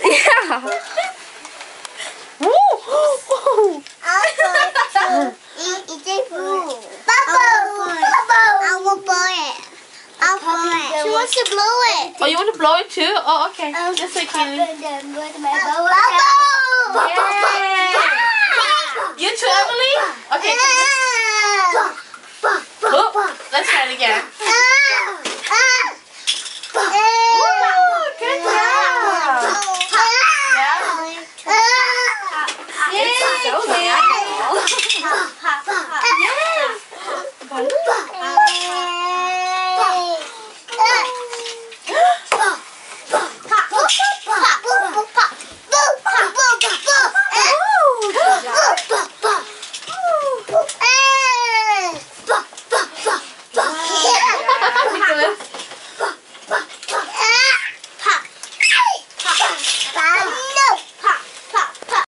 Yeah. Woo! She wants to blow it. Oh, you want to blow it too? Oh, okay. Just like you. You too, Emily? Okay. Oh, let's try it again.